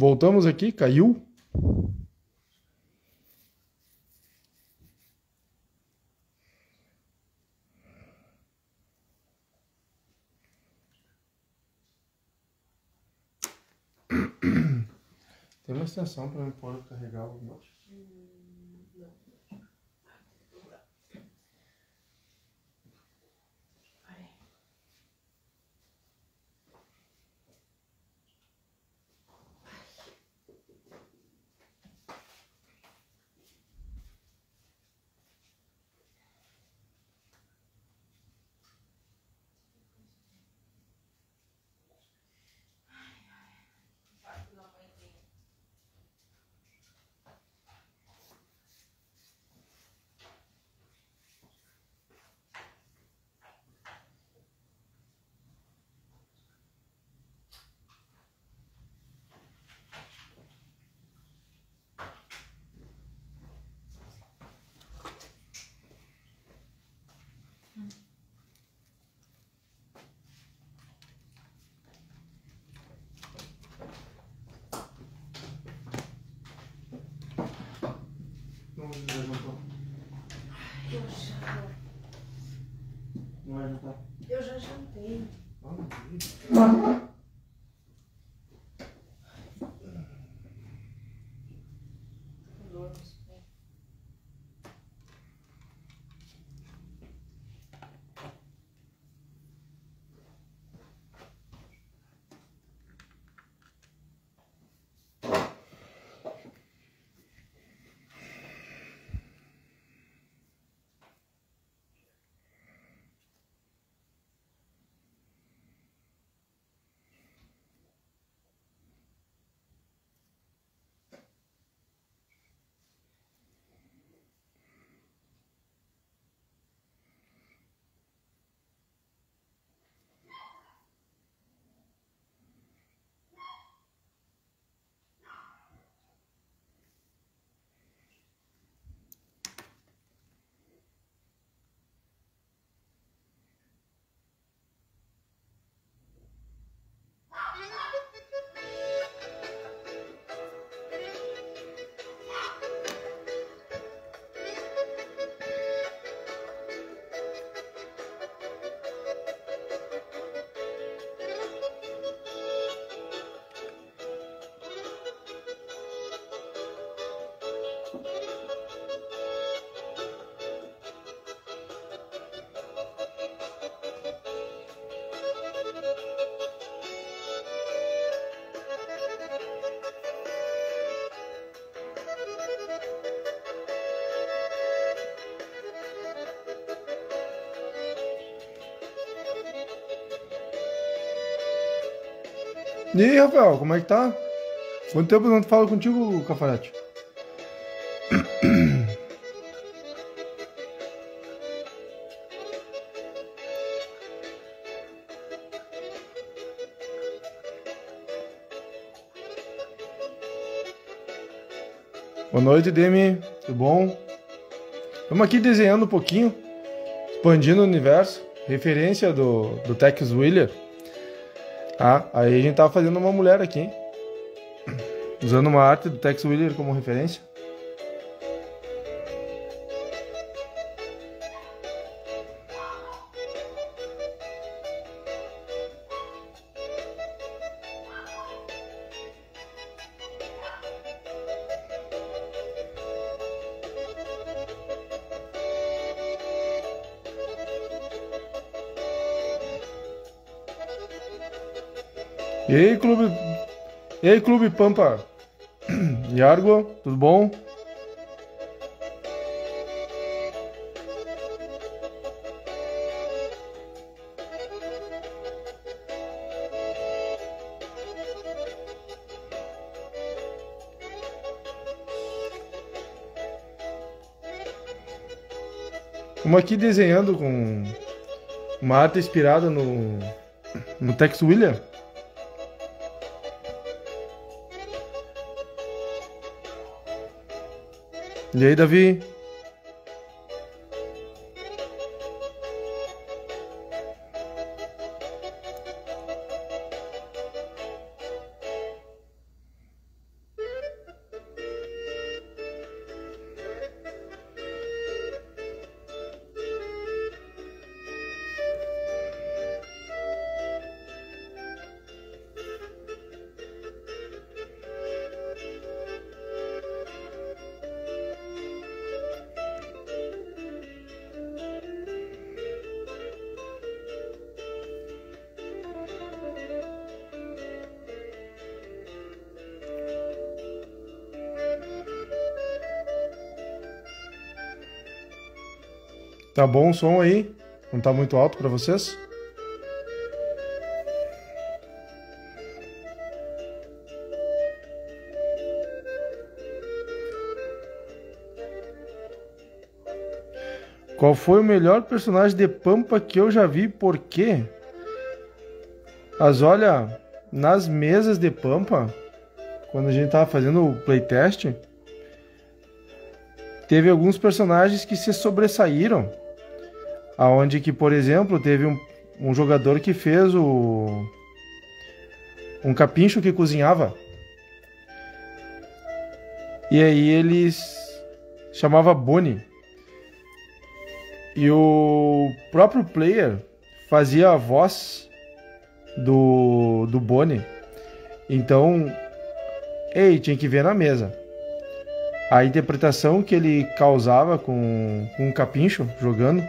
Voltamos aqui, caiu. Tem uma extensão para eu pôr carregar o negócio. Não levantou. Eu já. Não vai jantar. Eu já jantei. E aí, Rafael, como é que tá? Quanto tempo eu não falo contigo, Cafarete? Boa noite, Demi. Tudo bom? Estamos aqui desenhando um pouquinho, expandindo o universo, referência do Tex Willer. Ah, aí a gente tava fazendo uma mulher aqui, hein? Usando uma arte do Tex Willer como referência. E aí, Clube Pampa Yargo, tudo bom? Estamos aqui desenhando com uma arte inspirada no Tex Willer. E aí, Davi? Tá bom o som aí? Não tá muito alto pra vocês? Qual foi o melhor personagem de Pampa que eu já vi? Por quê? Mas olha, nas mesas de Pampa, quando a gente tava fazendo o playtest, teve alguns personagens que se sobressaíram. Aonde que, por exemplo, teve um jogador que fez um capincho que cozinhava. E aí eles chamava Bonnie. E o próprio player fazia a voz do Bonnie. Então, tinha que ver na mesa. A interpretação que ele causava com o capincho jogando.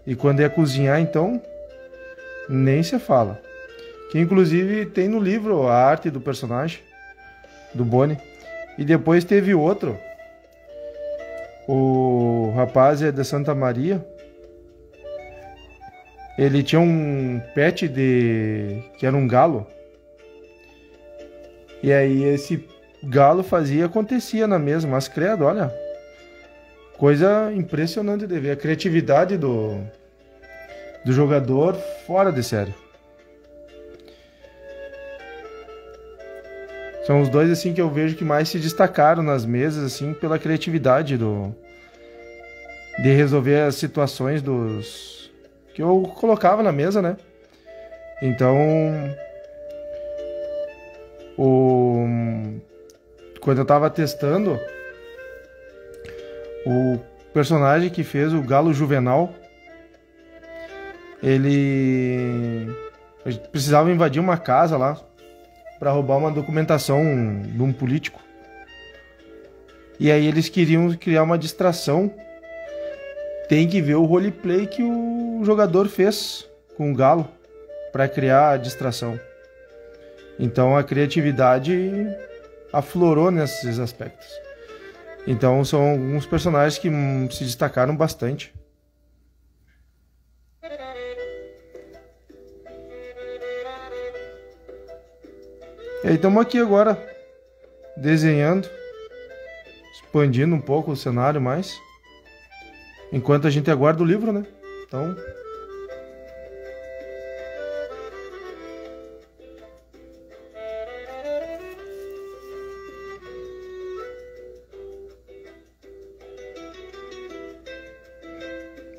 E quando ia cozinhar, então, nem se fala. Que inclusive tem no livro a arte do personagem, do Bonnie. E depois teve outro. O rapaz é de Santa Maria. Ele tinha um pet que era um galo. E aí esse galo acontecia na mesa. Mas credo, olha... Coisa impressionante de ver. A criatividade do jogador fora de série. São os dois assim que eu vejo que mais se destacaram nas mesas assim pela criatividade de resolver as situações que eu colocava na mesa, né? Então, quando eu tava testando, o personagem que fez o Galo Juvenal, ele precisava invadir uma casa lá para roubar uma documentação de um político. E aí eles queriam criar uma distração. Tem que ver o roleplay que o jogador fez com o Galo para criar a distração. Então a criatividade aflorou nesses aspectos. Então são alguns personagens que se destacaram bastante. E aí estamos aqui agora desenhando, expandindo um pouco o cenário mais, enquanto a gente aguarda o livro, né? Então...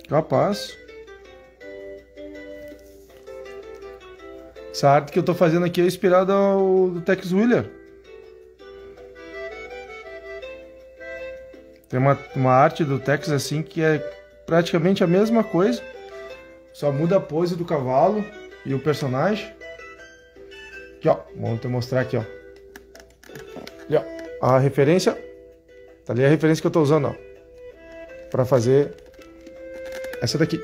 Capaz. Essa arte que eu tô fazendo aqui é inspirada do Tex Willer. Tem uma arte do Tex assim que é praticamente a mesma coisa. Só muda a pose do cavalo e o personagem. Aqui, ó. Vamos te mostrar aqui, ó. Ali, ó. A referência. Tá ali a referência que eu tô usando, ó. Pra fazer essa daqui.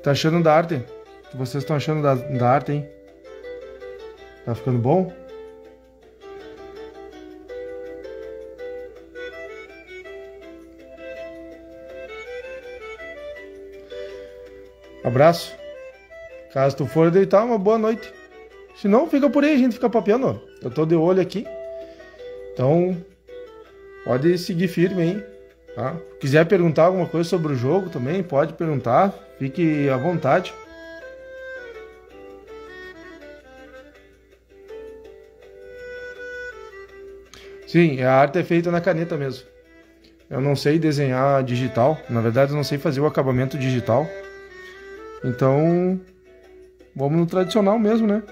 Tá achando da arte? O que vocês estão achando da arte, hein? Tá ficando bom? Abraço. Caso tu for deitar, uma boa noite. Se não, fica por aí, a gente fica papeando. Eu tô de olho aqui. Então, pode seguir firme aí. Tá? Quiser perguntar alguma coisa sobre o jogo também, pode perguntar. Fique à vontade. Sim, a arte é feita na caneta mesmo. Eu não sei desenhar digital. Na verdade, eu não sei fazer o acabamento digital. Então, vamos no tradicional mesmo, né?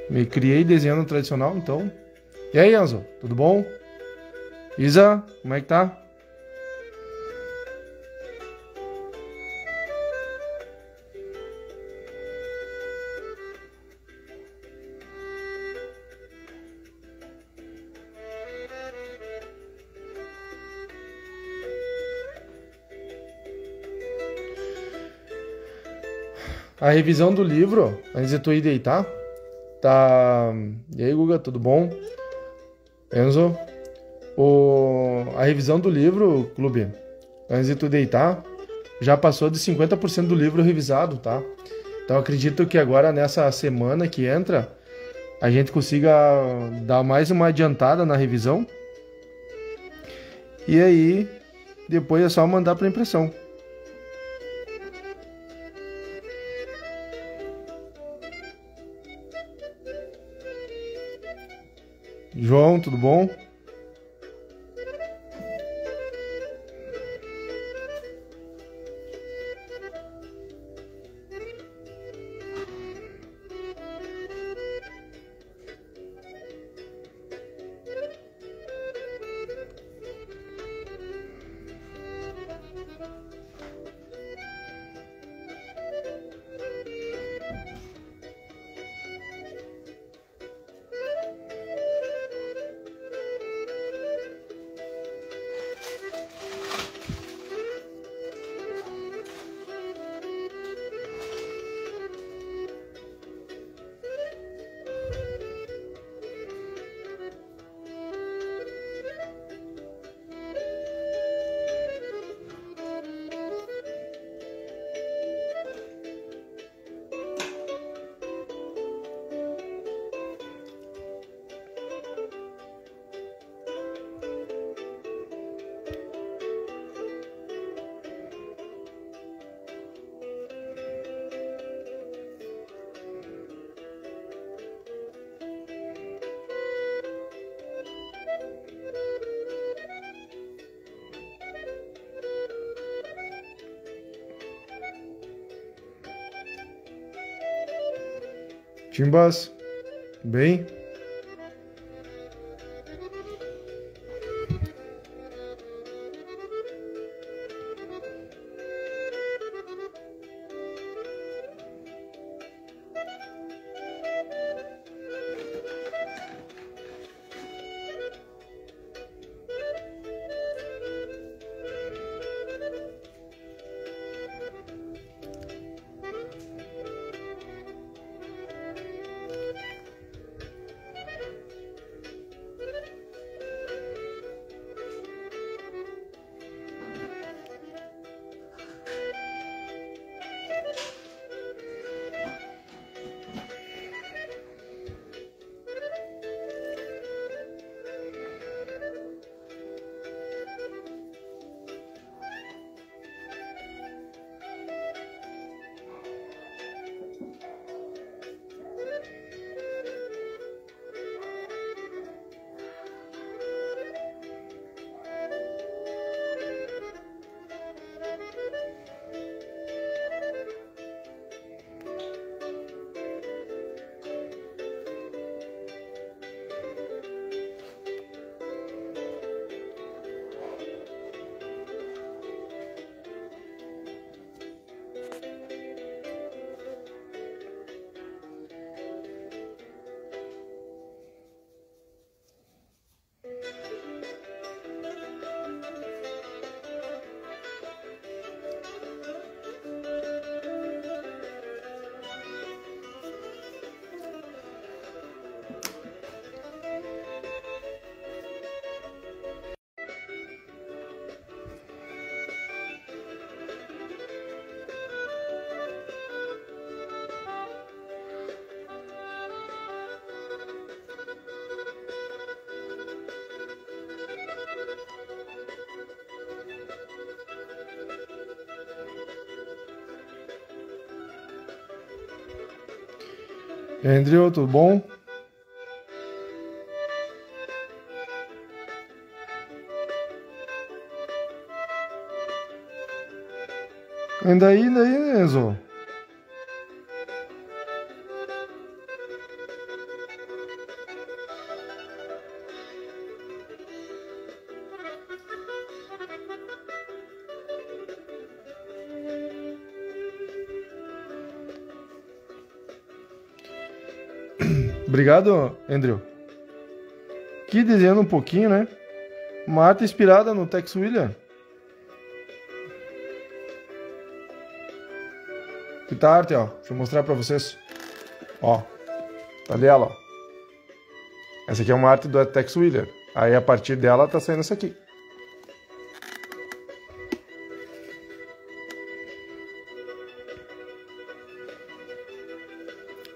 Me criei desenhando tradicional, então. E aí, Enzo, tudo bom? Isa, como é que tá? A revisão do livro, antes de tu ir deitar, tá... E aí, Guga, tudo bom? Enzo, a revisão do livro, Clube, antes de tu deitar, já passou de 50% do livro revisado, tá? Então acredito que agora, nessa semana que entra, a gente consiga dar mais uma adiantada na revisão. E aí, depois é só mandar para impressão. João, tudo bom? Timbas, bem? Andrew, tudo bom? Ainda aí, Enzo. Obrigado, Andrew. Aqui desenhando um pouquinho, né? Uma arte inspirada no Tex Willer. Que tá a arte, ó. Deixa eu mostrar pra vocês. Ó. Tá dela, ó. Essa aqui é uma arte do Tex Willer. Aí a partir dela tá saindo essa aqui.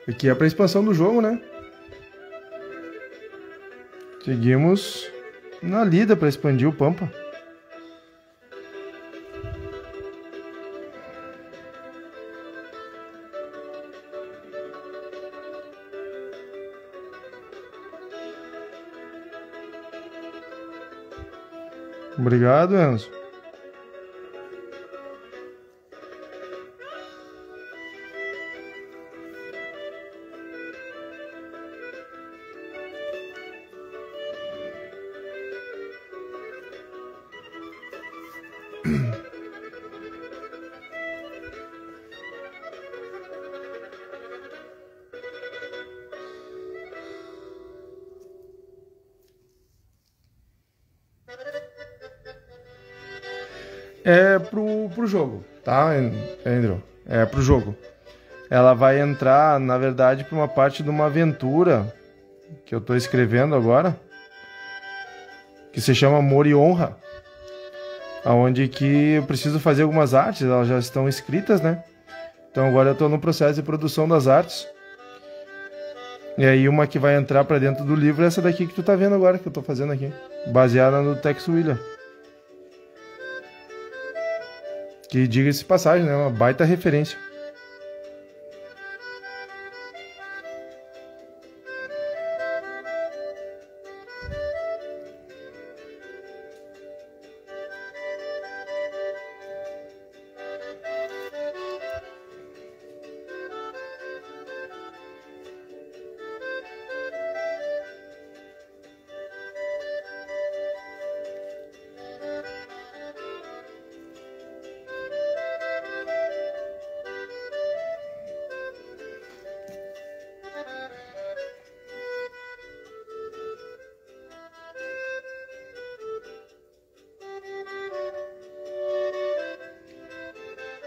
Aqui é pra expansão do jogo, né? Seguimos na lida para expandir o Pampa. Obrigado, Enzo. É pro jogo, tá, Andrew? É pro jogo. Ela vai entrar, na verdade, para uma parte de uma aventura que eu tô escrevendo agora, que se chama Amor e Honra, aonde que eu preciso fazer algumas artes, elas já estão escritas, né? Então agora eu tô no processo de produção das artes. E aí uma que vai entrar para dentro do livro é essa daqui que tu tá vendo agora, que eu tô fazendo aqui, baseada no Tex Willer. Que, diga-se de passagem, né? Uma baita referência.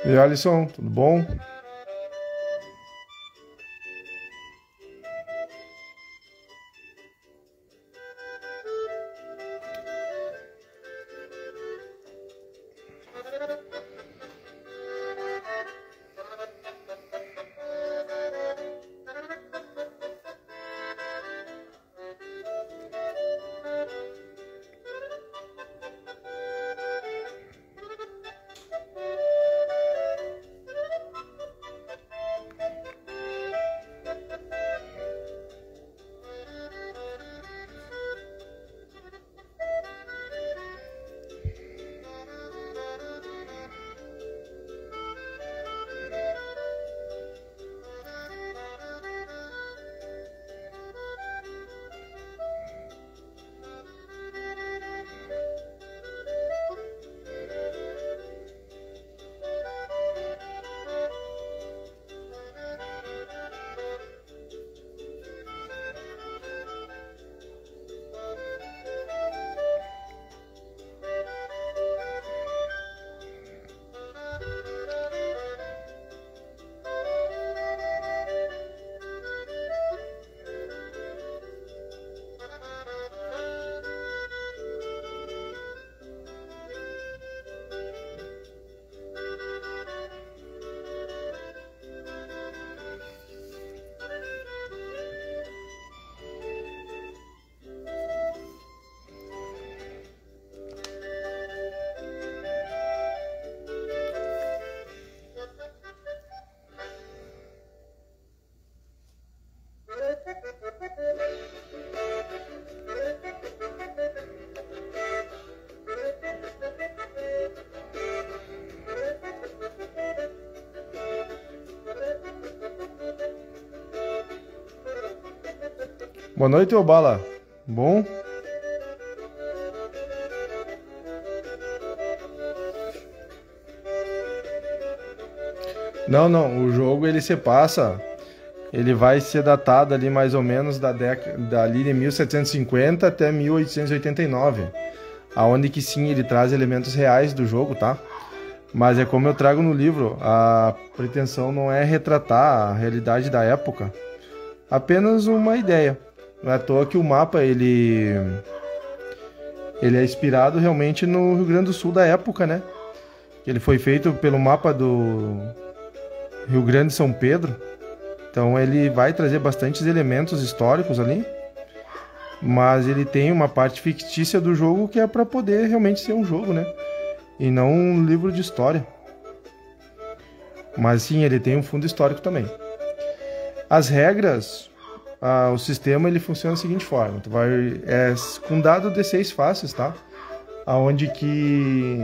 E Alisson, tudo bom? Boa noite, ô Bala. Bom? Não, o jogo ele se passa, ele vai ser datado ali mais ou menos da década dali de 1750 até 1889, aonde que sim ele traz elementos reais do jogo, tá? Mas é como eu trago no livro, a pretensão não é retratar a realidade da época, apenas uma ideia. Não é à toa que o mapa ele é inspirado realmente no Rio Grande do Sul da época, né? Ele foi feito pelo mapa do Rio Grande e São Pedro, então ele vai trazer bastantes elementos históricos ali, mas ele tem uma parte fictícia do jogo que é para poder realmente ser um jogo, né? E não um livro de história. Mas sim, ele tem um fundo histórico também. As regras, o sistema ele funciona da seguinte forma: tu vai com dado de 6 faces, tá? Aonde que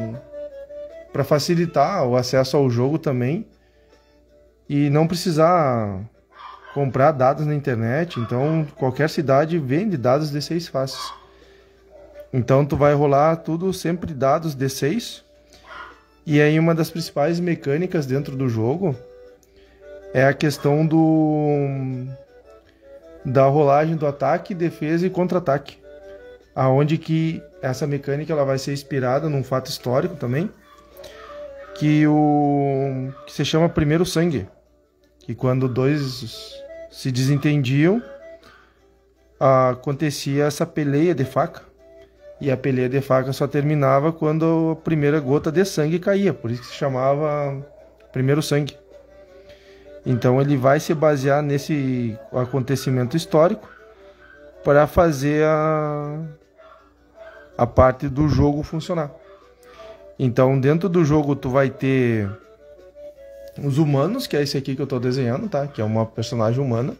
para facilitar o acesso ao jogo também e não precisar comprar dados na internet, então qualquer cidade vende dados de 6 faces. Então tu vai rolar tudo sempre dados de 6. E aí uma das principais mecânicas dentro do jogo é a questão da rolagem do ataque, defesa e contra-ataque, aonde que essa mecânica ela vai ser inspirada num fato histórico também, que se chama Primeiro Sangue, que quando dois se desentendiam, acontecia essa peleia de faca, e a peleia de faca só terminava quando a primeira gota de sangue caía, por isso que se chamava Primeiro Sangue. Então ele vai se basear nesse acontecimento histórico para fazer a parte do jogo funcionar. Então dentro do jogo tu vai ter os humanos, que é esse aqui que eu estou desenhando, tá? Que é uma personagem humana.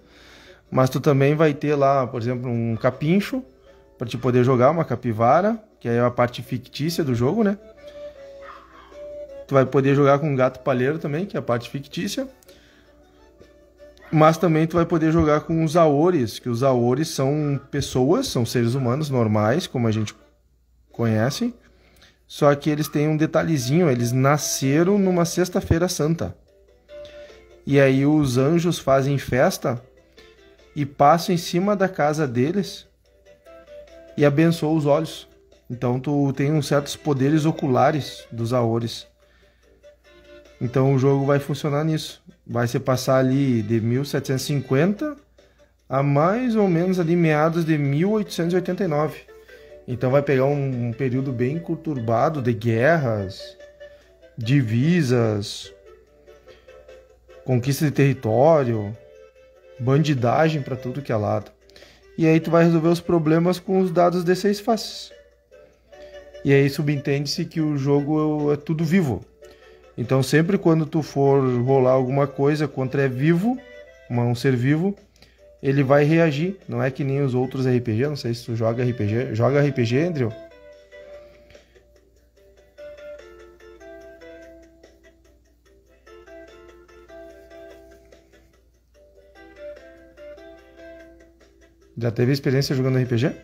Mas tu também vai ter lá, por exemplo, um capincho para te poder jogar, uma capivara, que é a parte fictícia do jogo, né? Tu vai poder jogar com um gato palheiro também, que é a parte fictícia. Mas também tu vai poder jogar com os aores, que os aores são pessoas, são seres humanos normais, como a gente conhece. Só que eles têm um detalhezinho, eles nasceram numa sexta-feira santa. E aí os anjos fazem festa e passam em cima da casa deles e abençoam os olhos. Então tu tem uns certos poderes oculares dos aores. Então o jogo vai funcionar nisso. Vai se passar ali de 1750 a mais ou menos ali meados de 1889. Então vai pegar um período bem conturbado de guerras, divisas, conquista de território, bandidagem para tudo que é lado. E aí tu vai resolver os problemas com os dados de 6 faces. E aí subentende-se que o jogo é tudo vivo. Então sempre quando tu for rolar alguma coisa contra vivo, um ser vivo, ele vai reagir. Não é que nem os outros RPG, não sei se tu joga RPG. Joga RPG, Andrew? Já teve experiência jogando RPG?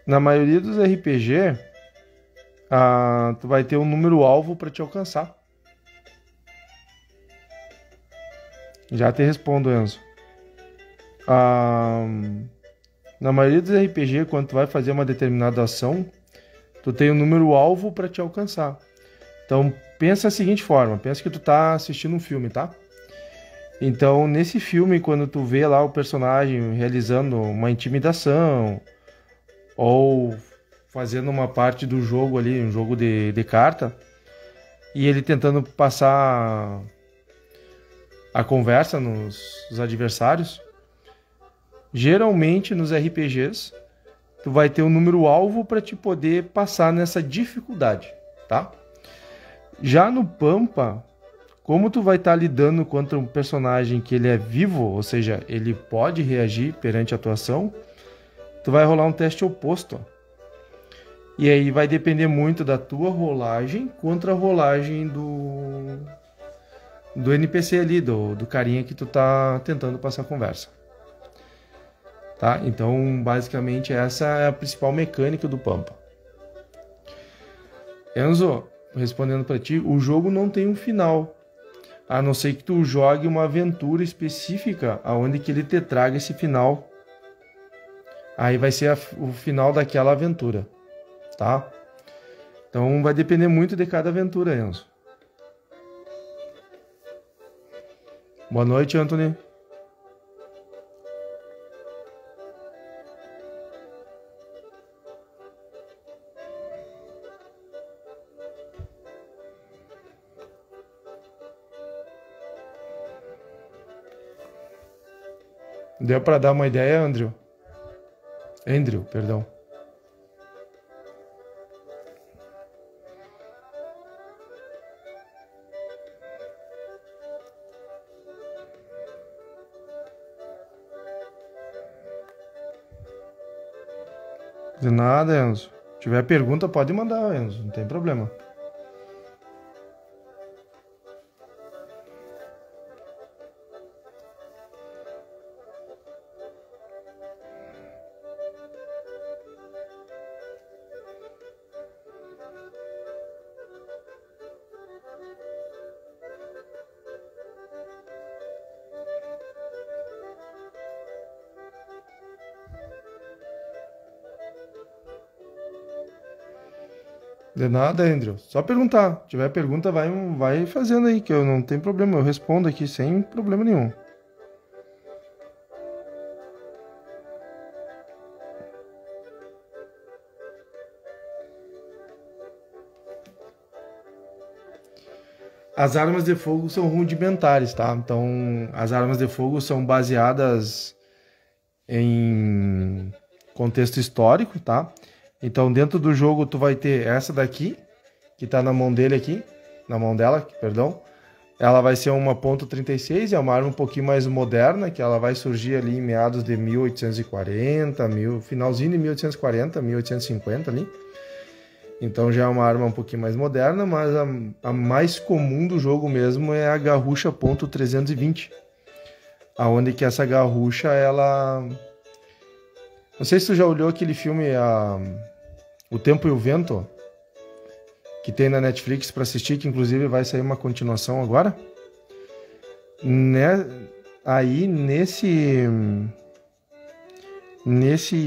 Na maioria dos RPG, tu vai ter um número alvo para te alcançar. Já te respondo, Enzo. Na maioria dos RPG, quando tu vai fazer uma determinada ação, tu tem um número alvo para te alcançar. Então, pensa da seguinte forma. Pensa que tu tá assistindo um filme, tá? Então, nesse filme, quando tu vê lá o personagem realizando uma intimidação ou fazendo uma parte do jogo ali, um jogo de carta, e ele tentando passar a conversa nos adversários, geralmente nos RPGs tu vai ter um número alvo para te poder passar nessa dificuldade, tá? Já no Pampa, como tu vai estar lidando contra um personagem que ele é vivo, ou seja, ele pode reagir perante a tua ação, tu vai rolar um teste oposto. E aí vai depender muito da tua rolagem contra a rolagem do NPC ali, do carinha que tu tá tentando passar a conversa. Tá? Então, basicamente, essa é a principal mecânica do Pampa. Enzo, respondendo para ti, o jogo não tem um final. A não ser que tu jogue uma aventura específica aonde que ele te traga esse final. Aí vai ser o final daquela aventura, tá? Então vai depender muito de cada aventura, Enzo. Boa noite, Anthony. Deu para dar uma ideia, Andrew? Andrew, perdão. De nada, Enzo. Se tiver pergunta, pode mandar, Enzo. Não tem problema. De nada, Andrew. Só perguntar. Se tiver pergunta, vai fazendo aí, que eu não tenho problema. Eu respondo aqui sem problema nenhum. As armas de fogo são rudimentares, tá? Então, as armas de fogo são baseadas em contexto histórico, tá? Então, dentro do jogo, tu vai ter essa daqui, que tá na mão dele aqui, na mão dela, perdão. Ela vai ser uma .36, é uma arma um pouquinho mais moderna, que ela vai surgir ali em meados de 1840, finalzinho de 1840, 1850 ali. Então já é uma arma um pouquinho mais moderna, mas a mais comum do jogo mesmo é a garrucha .320. Aonde que essa garrucha, ela... Não sei se tu já olhou aquele filme O Tempo e o Vento, que tem na Netflix para assistir, que inclusive vai sair uma continuação agora. Aí nesse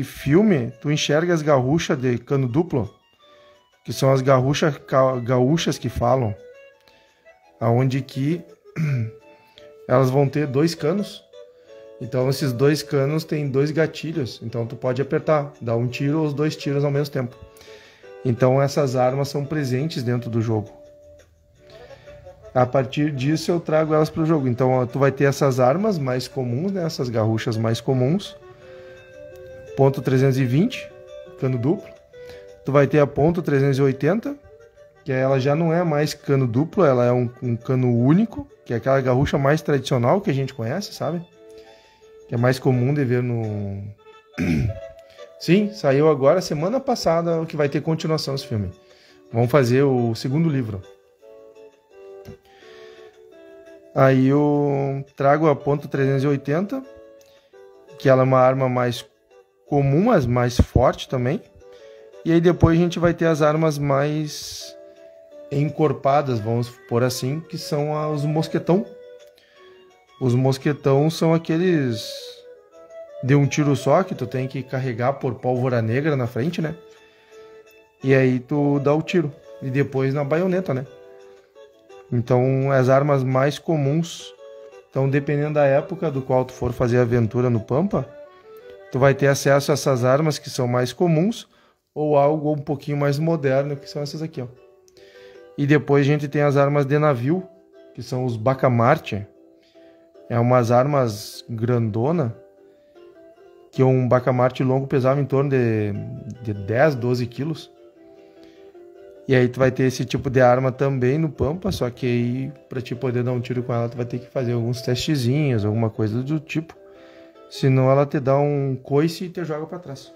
filme, tu enxerga as garruchas de cano duplo, que são as garruchas gaúchas que falam, aonde que elas vão ter 2 canos. Então esses 2 canos têm 2 gatilhos, então tu pode apertar, dar um tiro ou os 2 tiros ao mesmo tempo. Então essas armas são presentes dentro do jogo. A partir disso eu trago elas para o jogo. Então tu vai ter essas armas mais comuns, né? Essas garruchas mais comuns. .320, cano duplo. Tu vai ter a .380, que ela já não é mais cano duplo, ela é um cano único, que é aquela garrucha mais tradicional que a gente conhece, sabe? Que é mais comum de ver no... Sim, saiu agora, semana passada, que vai ter continuação esse filme. Vamos fazer o segundo livro. Aí eu trago a .380, que ela é uma arma mais comum, mas mais forte também. E aí depois a gente vai ter as armas mais encorpadas, vamos por assim, que são os mosquetão. Os mosquetão são aqueles de um tiro só, que tu tem que carregar por pólvora negra na frente, né? E aí tu dá o tiro. E depois na baioneta, né? Então, as armas mais comuns. Então, dependendo da época do qual tu for fazer a aventura no Pampa, tu vai ter acesso a essas armas que são mais comuns, ou algo um pouquinho mais moderno, que são essas aqui, ó. E depois a gente tem as armas de navio, que são os Bacamarte. É umas armas grandona, que um Bacamarte longo pesava em torno de 10, 12 quilos. E aí tu vai ter esse tipo de arma também no Pampa, só que aí pra te poder dar um tiro com ela, tu vai ter que fazer alguns testezinhos, alguma coisa do tipo. Senão ela te dá um coice e te joga pra trás.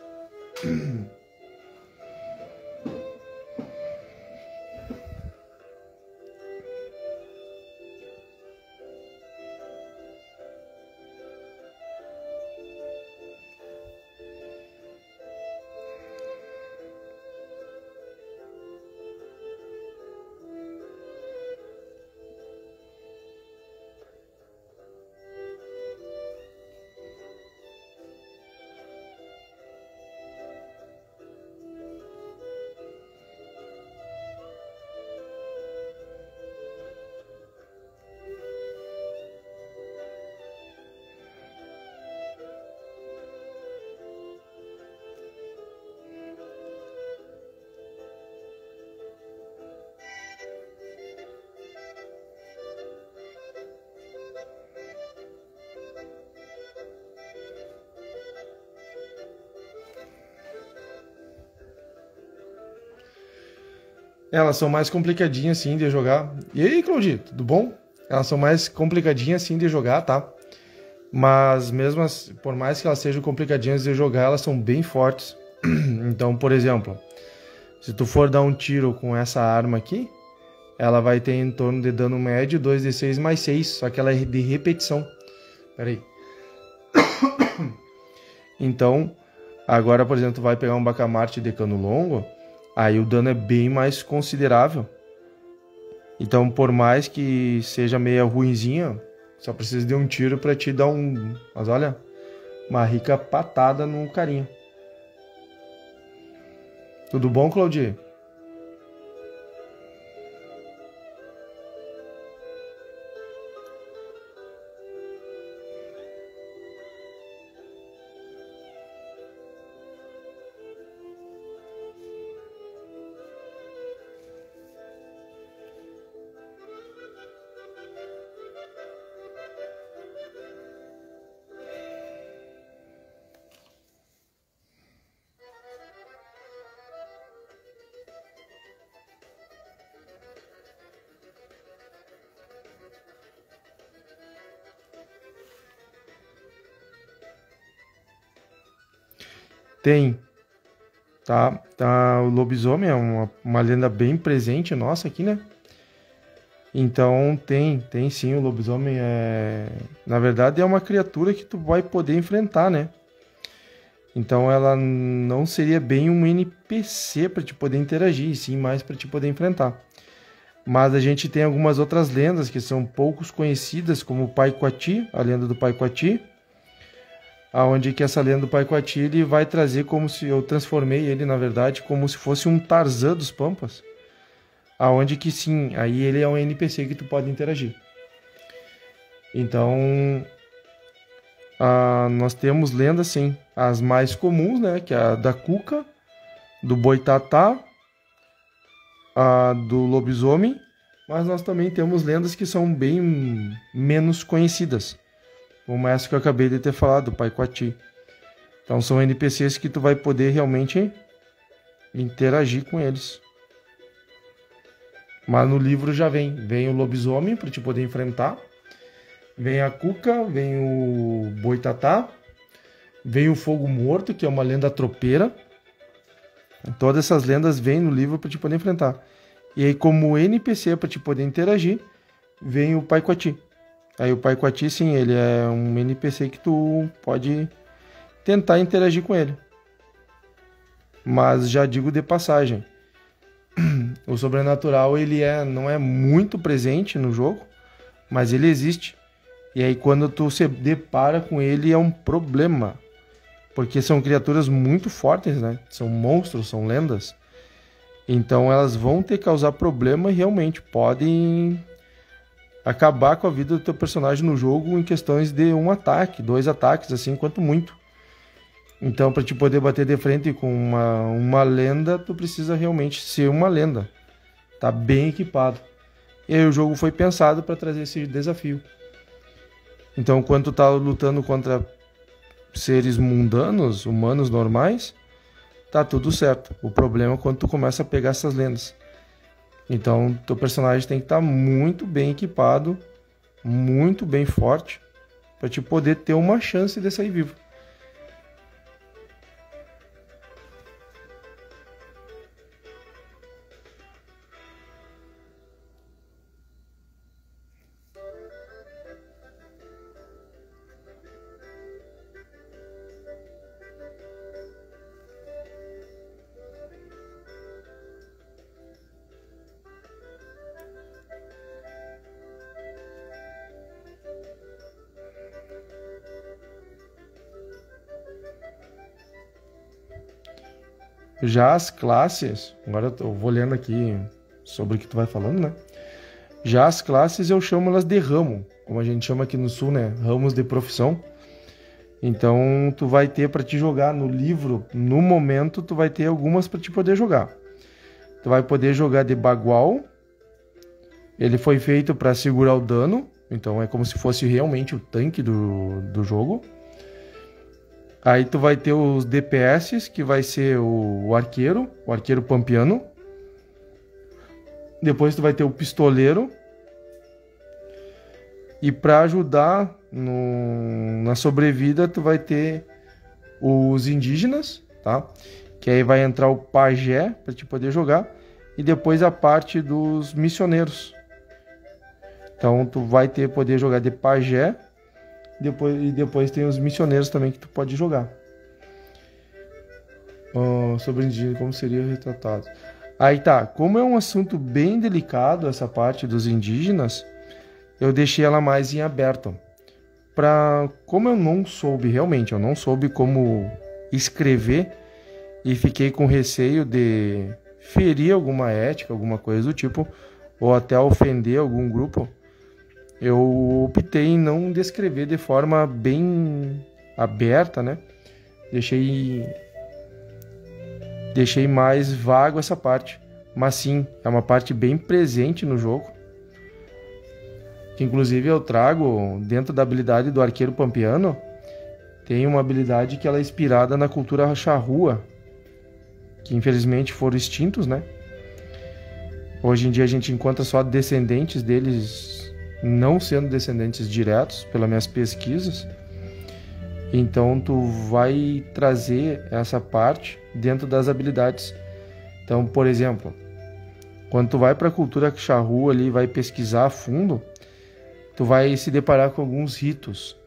Elas são mais complicadinhas assim de jogar. E aí, Claudio, tudo bom? Elas são mais complicadinhas assim de jogar, tá? Mas mesmo por mais que elas sejam complicadinhas de jogar, elas são bem fortes. Então, por exemplo, se tu for dar um tiro com essa arma aqui, ela vai ter em torno de dano médio 2d6 mais 6, só que ela é de repetição. Pera aí. Então, agora, por exemplo, tu vai pegar um Bacamarte de cano longo, aí o dano é bem mais considerável. Então, por mais que seja meio ruinzinha, só precisa de um tiro pra te dar um... Mas olha, uma rica patada no carinha. Tudo bom, Claudio? Tem, tá? O lobisomem é uma lenda bem presente nossa aqui, né? Então tem sim, o lobisomem na verdade é uma criatura que tu vai poder enfrentar, né? Então ela não seria bem um NPC para te poder interagir, sim mais para te poder enfrentar. Mas a gente tem algumas outras lendas que são poucos conhecidas, como o Pai Quati, a lenda do Pai Quati, aonde que essa lenda do Pai Quati ele vai trazer como se eu transformei ele, na verdade, como se fosse um Tarzan dos Pampas, aonde que sim, aí ele é um NPC que tu pode interagir. Então, nós temos lendas sim, as mais comuns, né, que é a da Cuca, do Boitatá, a do lobisomem, mas nós também temos lendas que são bem menos conhecidas, como essa que eu acabei de ter falado, do Pai Quati. Então são NPCs que tu vai poder realmente interagir com eles. Mas no livro já vem o lobisomem para te poder enfrentar, vem a Cuca, vem o Boitatá, vem o Fogo Morto, que é uma lenda tropeira. Todas essas lendas vêm no livro para te poder enfrentar. E aí, como NPC para te poder interagir, vem o Pai Quati. Aí o Pai Quati, sim, ele é um NPC que tu pode tentar interagir com ele. Mas já digo de passagem, o sobrenatural ele não é muito presente no jogo, mas ele existe. E aí quando tu se depara com ele é um problema. Porque são criaturas muito fortes, né? São monstros, são lendas. Então elas vão te causar problema e realmente podem acabar com a vida do teu personagem no jogo em questões de um ataque, 2 ataques, assim, quanto muito. Então, para te poder bater de frente com uma lenda, tu precisa realmente ser uma lenda. Tá bem equipado. E aí o jogo foi pensado para trazer esse desafio. Então, quando tu tá lutando contra seres mundanos, humanos normais, tá tudo certo. O problema é quando tu começa a pegar essas lendas. Então, teu personagem tem que estar muito bem equipado, muito bem forte, para te poder ter uma chance de sair vivo. Já as classes, agora eu vou lendo aqui sobre o que tu vai falando, né? Já as classes eu chamo elas de ramo, como a gente chama aqui no sul, né? Ramos de profissão. Então tu vai ter para te jogar no livro, no momento tu vai ter algumas para te poder jogar. Tu vai poder jogar de bagual. Ele foi feito para segurar o dano, então é como se fosse realmente o tanque do jogo. Aí tu vai ter os DPS, que vai ser o arqueiro pampiano. Depois tu vai ter o pistoleiro. E para ajudar na sobrevida, tu vai ter os indígenas, tá? Que aí vai entrar o pajé para te poder jogar. E depois a parte dos missioneiros. Então tu vai poder jogar de pajé. Depois tem os missioneiros também que tu pode jogar. Sobre indígenas, como seria retratado. Aí tá, como é um assunto bem delicado essa parte dos indígenas, eu deixei ela mais em aberto. Como eu não soube como escrever e fiquei com receio de ferir alguma ética, alguma coisa do tipo, ou até ofender algum grupo, eu optei em não descrever de forma bem aberta, né? Deixei mais vago essa parte. Mas sim, é uma parte bem presente no jogo. Que inclusive eu trago dentro da habilidade do arqueiro pampiano. Tem uma habilidade que ela é inspirada na cultura charrua, que infelizmente foram extintos, né? Hoje em dia a gente encontra só descendentes deles, não sendo descendentes diretos, pelas minhas pesquisas. Então tu vai trazer essa parte dentro das habilidades. Então, por exemplo, quando tu vai para a cultura charrua ali, vai pesquisar a fundo, tu vai se deparar com alguns ritos.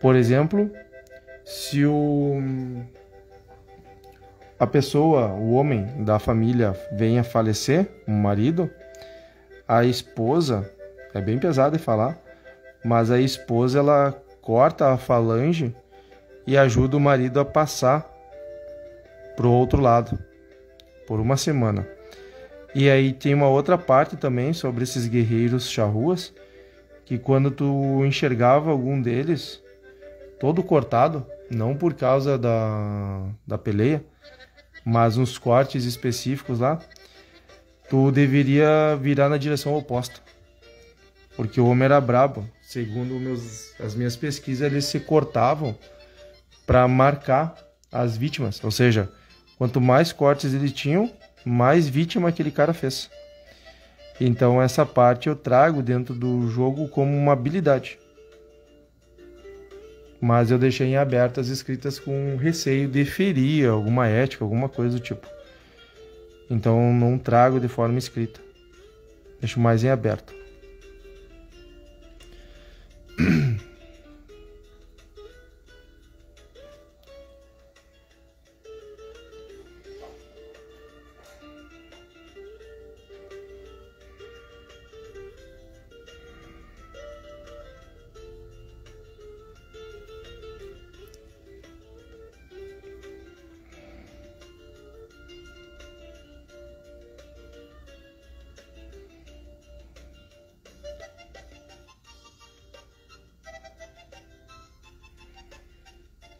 Por exemplo, se a pessoa, o homem da família venha a falecer, um marido, a esposa, é bem pesado de falar, mas a esposa ela corta a falange e ajuda o marido a passar pro outro lado por uma semana. E aí tem uma outra parte também sobre esses guerreiros charruas, que quando tu enxergava algum deles todo cortado, não por causa da peleia, mas uns cortes específicos lá, tu deveria virar na direção oposta. Porque o homem era brabo. Segundo as minhas pesquisas, eles se cortavam para marcar as vítimas. Ou seja, quanto mais cortes eles tinham, mais vítima aquele cara fez. Então essa parte eu trago dentro do jogo como uma habilidade. Mas eu deixei em aberto as escritas com receio de ferir alguma ética, alguma coisa do tipo. Então não trago de forma escrita. Deixo mais em aberto.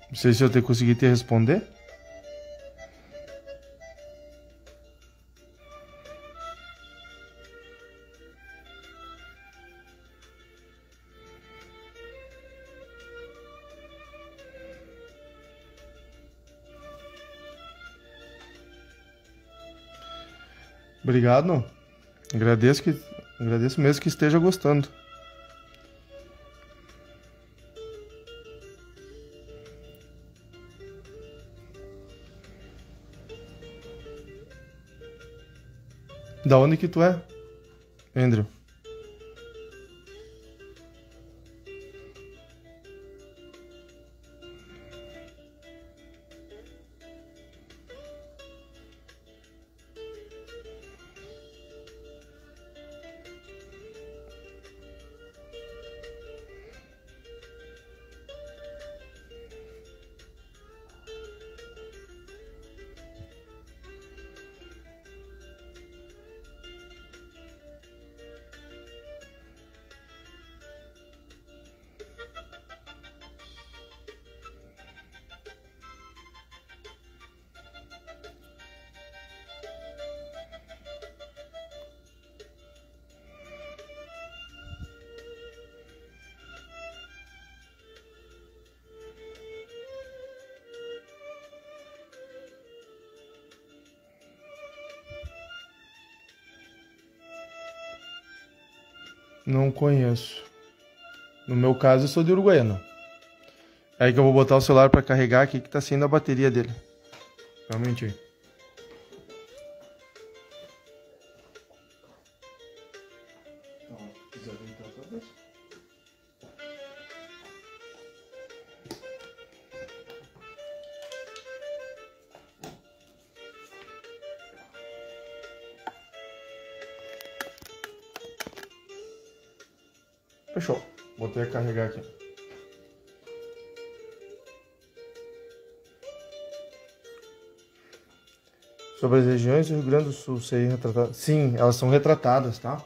Não sei se eu consegui te responder. Obrigado. Agradeço mesmo que esteja gostando. Da onde que tu é, Andrew? Não conheço. No meu caso, eu sou de Uruguaiana. É aí que eu vou botar o celular pra carregar aqui que tá saindo a bateria dele. Realmente aí. Fechou. Botei a carregar aqui. Sobre as regiões do Rio Grande do Sul serem retratadas. Sim, elas são retratadas, tá?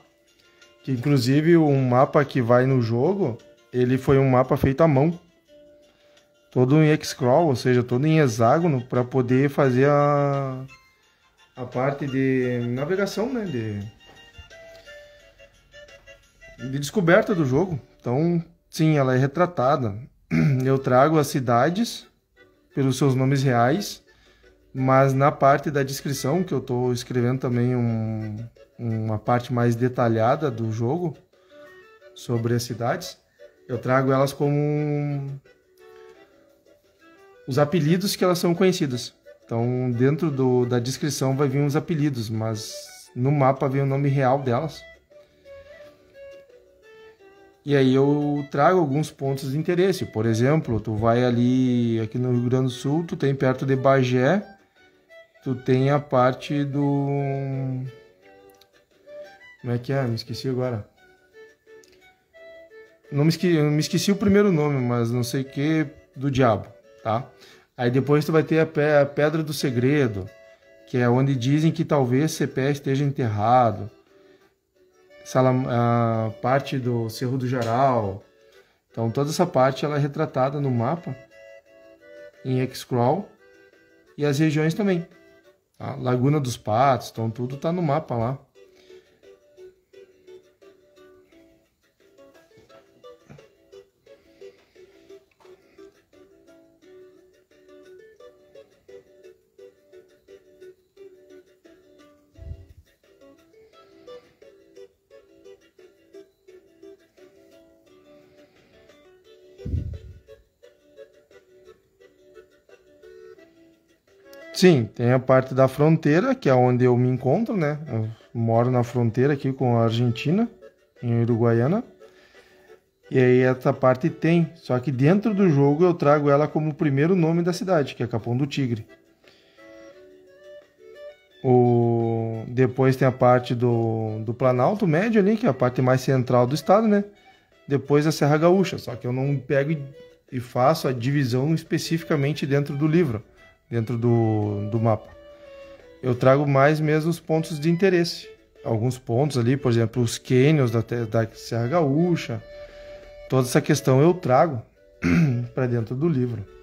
Que inclusive o mapa que vai no jogo, ele foi um mapa feito à mão. Todo em X-Crawl, ou seja, todo em hexágono, para poder fazer a parte de navegação, né? De descoberta do jogo. Então, sim, ela é retratada. Eu trago as cidades pelos seus nomes reais, mas na parte da descrição, que eu estou escrevendo também uma parte mais detalhada do jogo sobre as cidades, eu trago elas como os apelidos que elas são conhecidas. Então, dentro da descrição vai vir os apelidos, mas no mapa vem o nome real delas. E aí eu trago alguns pontos de interesse. Por exemplo, tu vai ali, aqui no Rio Grande do Sul, tu tem perto de Bagé, tu tem a parte do... Como é que é? Me esqueci agora. Eu me esqueci o primeiro nome, mas não sei o que, do diabo, tá? Aí depois tu vai ter a Pedra do Segredo, que é onde dizem que talvez Cepé esteja enterrado. A parte do Cerro do Jaral. Então toda essa parte ela é retratada no mapa em X-Crawl e as regiões também. Tá? Laguna dos Patos, então tudo tá no mapa lá. Sim, tem a parte da fronteira, que é onde eu me encontro, né? Eu moro na fronteira aqui com a Argentina, em Uruguaiana. E aí essa parte tem, só que dentro do jogo eu trago ela como o primeiro nome da cidade, que é Capão do Tigre. Depois tem a parte do Planalto Médio ali, que é a parte mais central do estado, né? Depois a Serra Gaúcha, só que eu não pego e faço a divisão especificamente dentro do livro, dentro do mapa. Eu trago mais mesmo os pontos de interesse. Alguns pontos ali, por exemplo, os cânions da Serra Gaúcha. Toda essa questão eu trago para dentro do livro.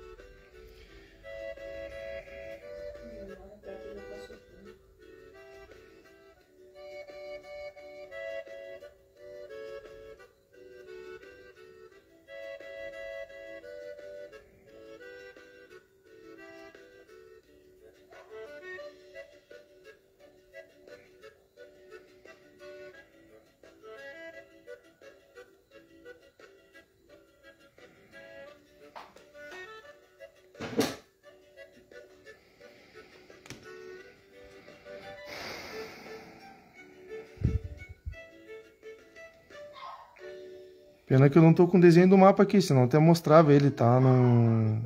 Pena que eu não tô com o desenho do mapa aqui, senão eu até mostrava ele, tá? Num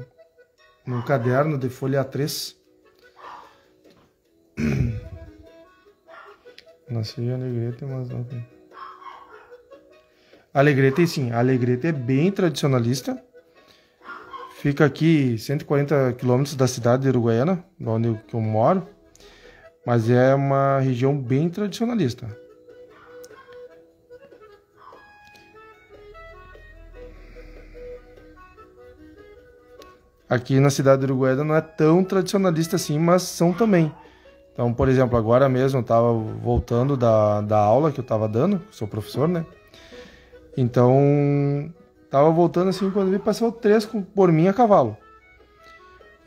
caderno de folha A3. Nasci em Alegrete, mas não tem. Alegrete, sim. Alegrete é bem tradicionalista. Fica aqui 140 quilômetros da cidade de Uruguaiana, onde eu moro. Mas é uma região bem tradicionalista. Aqui na cidade de Uruguaiana não é tão tradicionalista assim, mas são também. Então, por exemplo, agora mesmo eu estava voltando da aula que eu estava dando, sou professor, né? Então, estava voltando assim, quando vi passou 3 por mim a cavalo.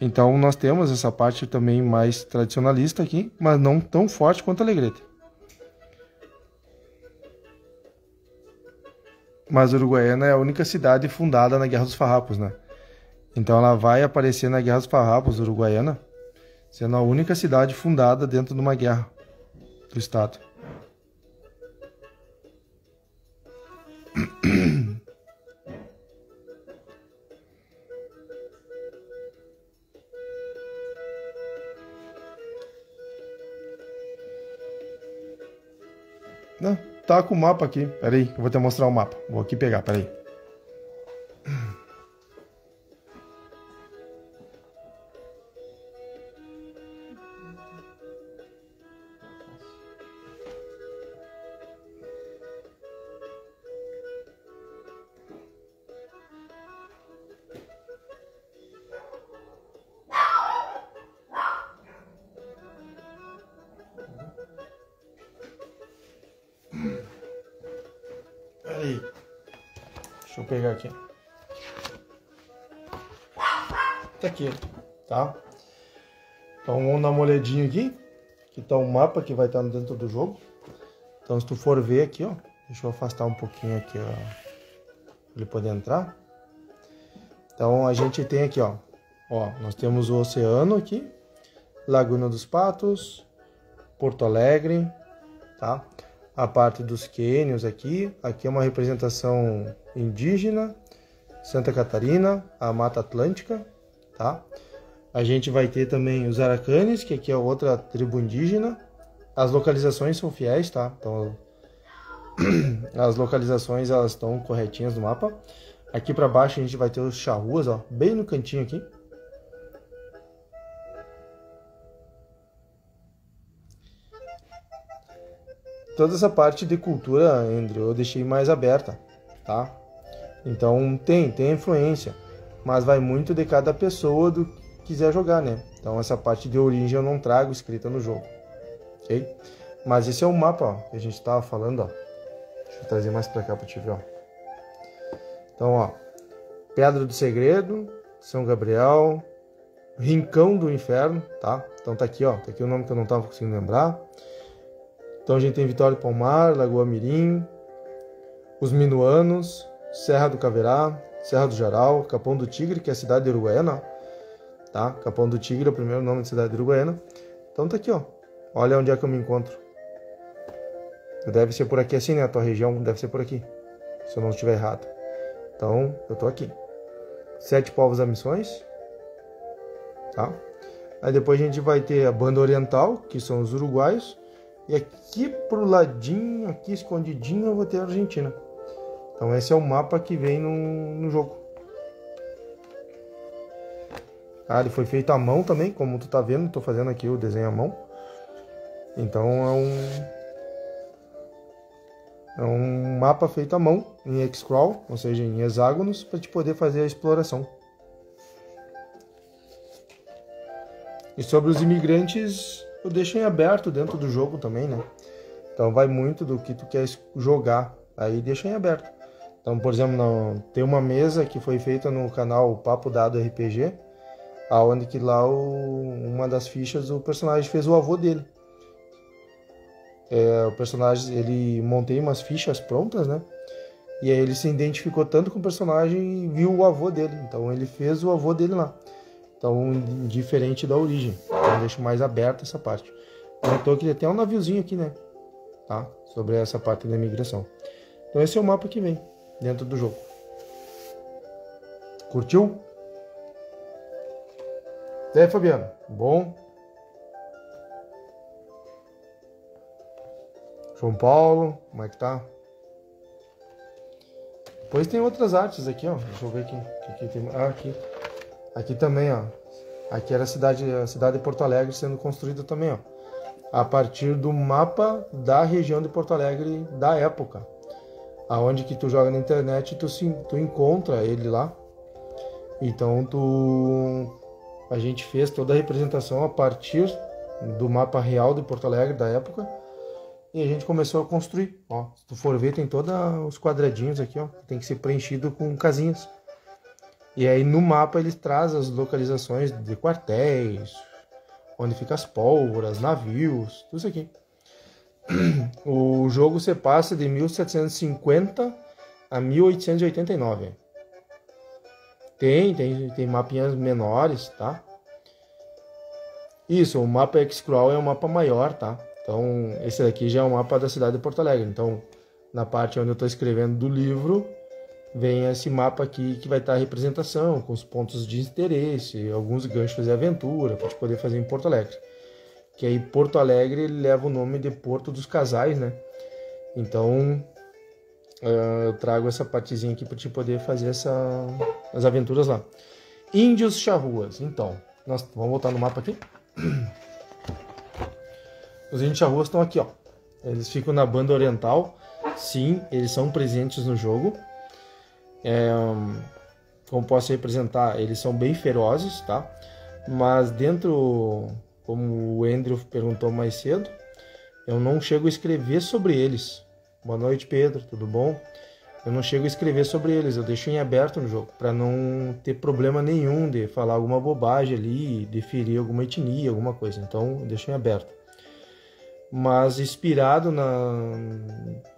Então, nós temos essa parte também mais tradicionalista aqui, mas não tão forte quanto a Alegrete. Mas Uruguaiana é a única cidade fundada na Guerra dos Farrapos, né? Então ela vai aparecer na Guerra dos Farrapos, Uruguaiana, sendo a única cidade fundada dentro de uma guerra do estado. Não, tá com o mapa aqui. Pera aí, eu vou te mostrar o mapa. Vou aqui pegar, pera aí. Peraí. Deixa eu pegar aqui. Tá aqui, tá? Então vamos dar uma olhadinha aqui. Aqui tá o mapa que vai estar dentro do jogo. Então se tu for ver aqui, ó. Deixa eu afastar um pouquinho aqui, ó. Pra ele poder entrar. Então a gente tem aqui, ó. Ó, nós temos o oceano aqui. Laguna dos Patos. Porto Alegre, tá? A parte dos cânions aqui. Aqui é uma representação indígena. Santa Catarina, a Mata Atlântica, tá? A gente vai ter também os Aracanes, que aqui é outra tribo indígena. As localizações são fiéis, tá? Então, as localizações elas estão corretinhas no mapa. Aqui para baixo a gente vai ter os charruas, ó, bem no cantinho aqui. Toda essa parte de cultura, Andrew, eu deixei mais aberta, tá? Então tem influência, mas vai muito de cada pessoa do que quiser jogar, né? Então essa parte de origem eu não trago escrita no jogo, ok? Mas esse é o mapa, ó, que a gente tava falando, ó. Deixa eu trazer mais pra cá pra te ver, ó. Então, ó, Pedra do Segredo, São Gabriel, Rincão do Inferno, tá? Então tá aqui, ó, tá aqui o nome que eu não tava conseguindo lembrar. Então a gente tem Vitória do Palmar, Lagoa Mirim, os Minuanos, Serra do Caverá, Serra do Jaral, Capão do Tigre, que é a cidade de Uruguaiana, tá? Capão do Tigre é o primeiro nome da cidade de Uruguaiana. Então tá aqui, ó. Olha onde é que eu me encontro. Deve ser por aqui assim, né? A tua região deve ser por aqui, se eu não estiver errado. Então, eu tô aqui. 7 povos da Missões, tá? Aí depois a gente vai ter a Banda Oriental, que são os uruguaios. E aqui pro ladinho, aqui escondidinho, eu vou ter a Argentina. Então esse é o mapa que vem no jogo. Ah, ele foi feito à mão também, como tu tá vendo. Tô fazendo aqui o desenho à mão. Então é um mapa feito à mão, em X-Crawl, ou seja, em hexágonos, para te poder fazer a exploração. E sobre os imigrantes, eu deixo em aberto dentro do jogo também, né? Então vai muito do que tu quer jogar, aí deixa em aberto. Então, por exemplo, tem uma mesa que foi feita no canal Papo Dado RPG, aonde que lá uma das fichas o personagem fez o avô dele. O personagem, ele montei umas fichas prontas, né? E aí ele se identificou tanto com o personagem e viu o avô dele. Então ele fez o avô dele lá. Então, diferente da origem. Então eu deixo mais aberta essa parte. Então eu queria ter um naviozinho aqui, né? Tá? Sobre essa parte da imigração. Então esse é o mapa que vem. dentro do jogo. Curtiu? E aí, Fabiano? Bom? João Paulo, como é que tá? Depois tem outras artes aqui, ó. Deixa eu ver aqui. Aqui tem... Ah, aqui. Aqui também, ó. Aqui era a cidade de Porto Alegre sendo construída também, ó. A partir do mapa da região de Porto Alegre da época. Aonde que tu joga na internet tu encontra ele lá. Então a gente fez toda a representação a partir do mapa real de Porto Alegre da época. E a gente começou a construir. Ó, se tu for ver, tem todos os quadradinhos aqui, ó. Tem que ser preenchido com casinhas. E aí no mapa eles trazem as localizações de quartéis, onde ficam as pólvoras, navios, tudo isso aqui. O jogo se passa de 1750 a 1889. Tem mapinhas menores, tá? Isso, o mapa X-Crawl é um mapa maior, tá? Então, esse daqui já é o mapa da cidade de Porto Alegre. Então, na parte onde eu estou escrevendo do livro, vem esse mapa aqui que vai estar a representação, com os pontos de interesse, alguns ganchos de aventura, para poder fazer em Porto Alegre. Que aí Porto Alegre leva o nome de Porto dos Casais, né? Então, eu trago essa partezinha aqui para te poder fazer as aventuras lá. Índios Charruas. Então, nós vamos voltar no mapa aqui. Os índios charruas estão aqui, ó. Eles ficam na banda oriental. Sim, eles são presentes no jogo. Como posso representar, eles são bem ferozes, tá? Mas dentro, como o Andrew perguntou mais cedo, eu não chego a escrever sobre eles. Boa noite, Pedro, tudo bom? Eu não chego a escrever sobre eles, eu deixo em aberto no jogo, para não ter problema nenhum de falar alguma bobagem ali, de ferir alguma etnia, alguma coisa. Então, eu deixo em aberto. Mas inspirado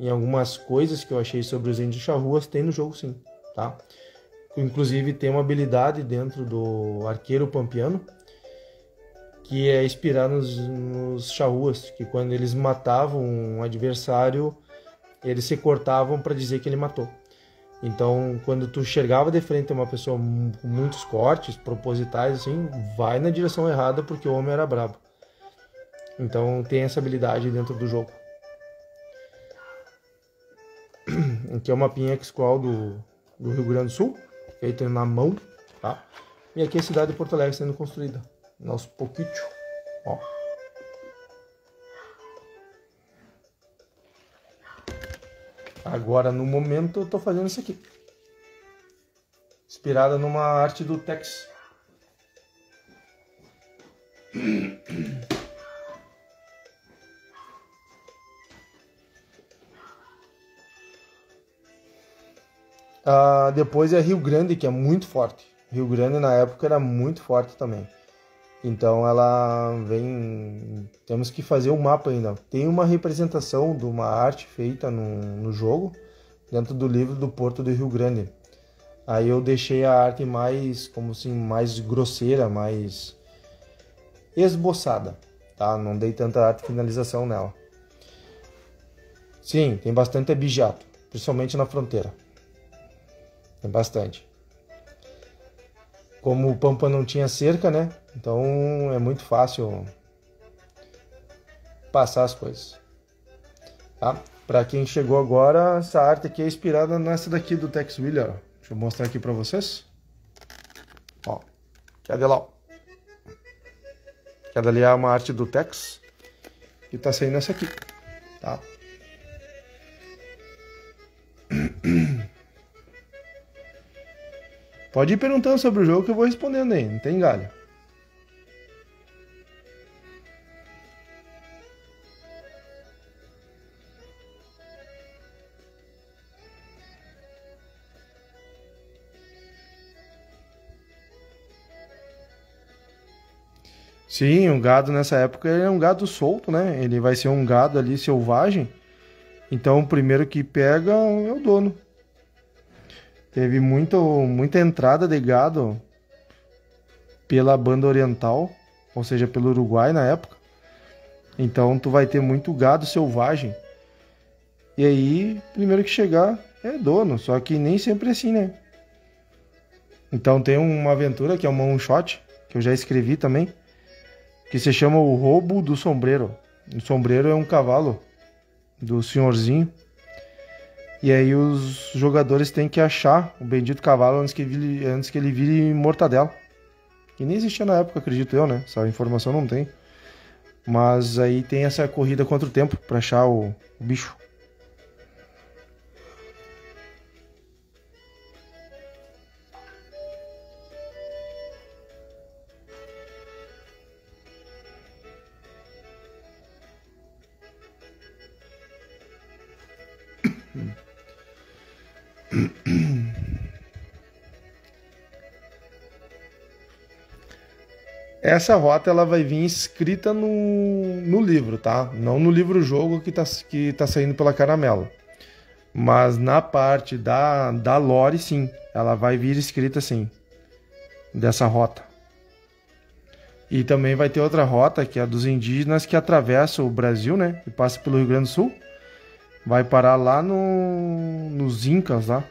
em algumas coisas que eu achei sobre os índios charruas, tem no jogo sim, tá? Inclusive tem uma habilidade dentro do arqueiro pampiano, que é inspirar nos charruas, que quando eles matavam um adversário, eles se cortavam para dizer que ele matou. Então, quando tu chegava de frente a uma pessoa com muitos cortes, propositais, assim, vai na direção errada porque o homem era brabo. Então tem essa habilidade dentro do jogo. Aqui é o mapinha X-Crawl do Rio Grande do Sul, feito na mão, tá? E aqui é a cidade de Porto Alegre sendo construída. Nosso pouquinho, ó. Agora, no momento, eu tô fazendo isso aqui. Inspirada numa arte do Tex. Depois é Rio Grande, que é muito forte. Rio Grande na época era muito forte também. Então ela vem... Temos que fazer um mapa ainda. Tem uma representação de uma arte feita no jogo, dentro do livro do Porto do Rio Grande. Aí eu deixei a arte mais, como assim, mais grosseira, mais esboçada, tá? Não dei tanta arte finalização nela. Sim, tem bastante abijato, principalmente na fronteira. Tem bastante. Como o Pampa não tinha cerca, né? Então é muito fácil passar as coisas. Tá? Para quem chegou agora, essa arte aqui é inspirada nessa daqui do Tex Willer. Deixa eu mostrar aqui para vocês. Ó, cadê lá? Cada ali é uma arte do Tex. E tá saindo essa aqui, tá? Pode ir perguntando sobre o jogo que eu vou respondendo aí, não tem galho. Sim, o gado nessa época ele é um gado solto, né? Ele vai ser um gado ali selvagem. Então o primeiro que pega é o dono. Teve muita entrada de gado pela banda oriental, ou seja, pelo Uruguai na época. Então tu vai ter muito gado selvagem. E aí, primeiro que chegar, é dono, só que nem sempre é assim, né? Então tem uma aventura que é uma one shot, que eu já escrevi também, que se chama O Roubo do Sombreiro. O sombreiro é um cavalo do senhorzinho. E aí os jogadores têm que achar o bendito cavalo antes que ele vire mortadela. Que nem existia na época, acredito eu, né? Essa informação não tem. Mas aí tem essa corrida contra o tempo pra achar o bicho. Essa rota ela vai vir escrita no livro, tá? Não no livro-jogo que tá saindo pela Caramelo. Mas na parte da lore, sim. Ela vai vir escrita sim. Dessa rota. E também vai ter outra rota, que é a dos indígenas que atravessa o Brasil, né? E passa pelo Rio Grande do Sul. Vai parar lá nos Incas, lá.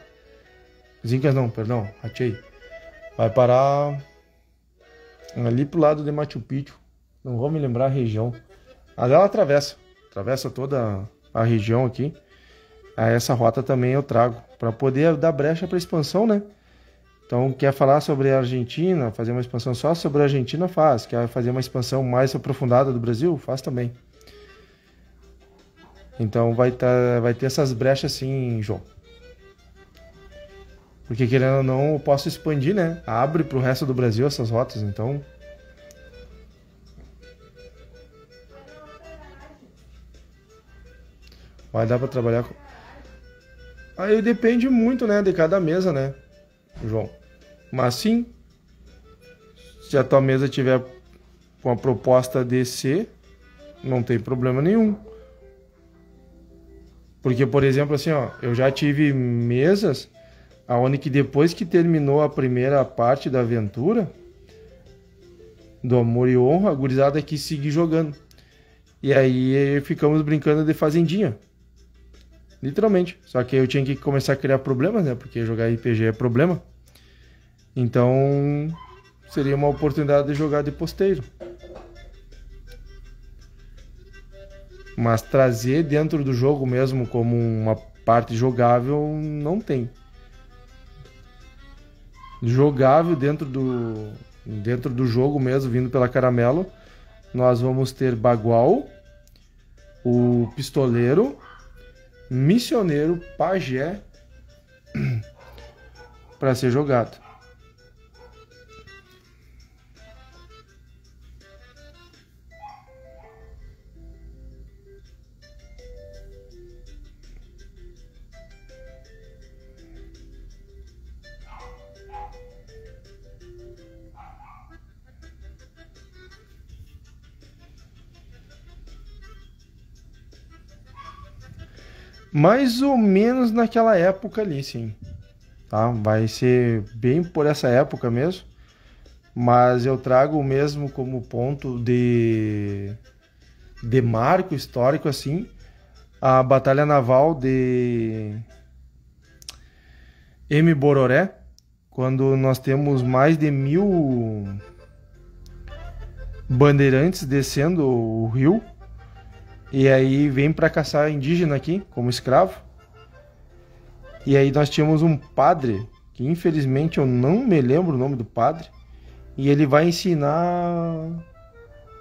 Os Incas não, perdão, achei. Vai parar ali pro lado de Machu Picchu. Não vou me lembrar a região. Mas ela atravessa toda a região aqui. Aí essa rota também eu trago para poder dar brecha para expansão, né? Então quer falar sobre a Argentina, fazer uma expansão só sobre a Argentina, faz. Quer fazer uma expansão mais aprofundada do Brasil, faz também. Então vai ter essas brechas sim, João. Porque querendo ou não, eu posso expandir, né? Abre pro resto do Brasil essas rotas, então... Vai dar pra trabalhar com... Aí depende muito, né? De cada mesa, né, João? Mas sim, se a tua mesa tiver com a proposta DC, não tem problema nenhum. Porque, por exemplo, assim, ó, eu já tive mesas... aonde que depois que terminou a primeira parte da aventura do Amor e Honra, a gurizada quis seguir jogando. E aí ficamos brincando de fazendinha. Literalmente. Só que eu tinha que começar a criar problemas, né? Porque jogar RPG é problema. Então seria uma oportunidade de jogar de posteiro. Mas trazer dentro do jogo mesmo como uma parte jogável não tem. Jogável dentro do jogo mesmo, vindo pela Caramelo, nós vamos ter Bagual, o Pistoleiro, Missioneiro, Pajé para ser jogado. Mais ou menos naquela época ali, sim. Tá? Vai ser bem por essa época mesmo. Mas eu trago mesmo como ponto de marco histórico, assim, a Batalha Naval de M. Bororé, quando nós temos mais de 1000 bandeirantes descendo o rio. E aí vem para caçar indígena aqui, como escravo. E aí nós tínhamos um padre, que infelizmente eu não me lembro o nome do padre. E ele vai ensinar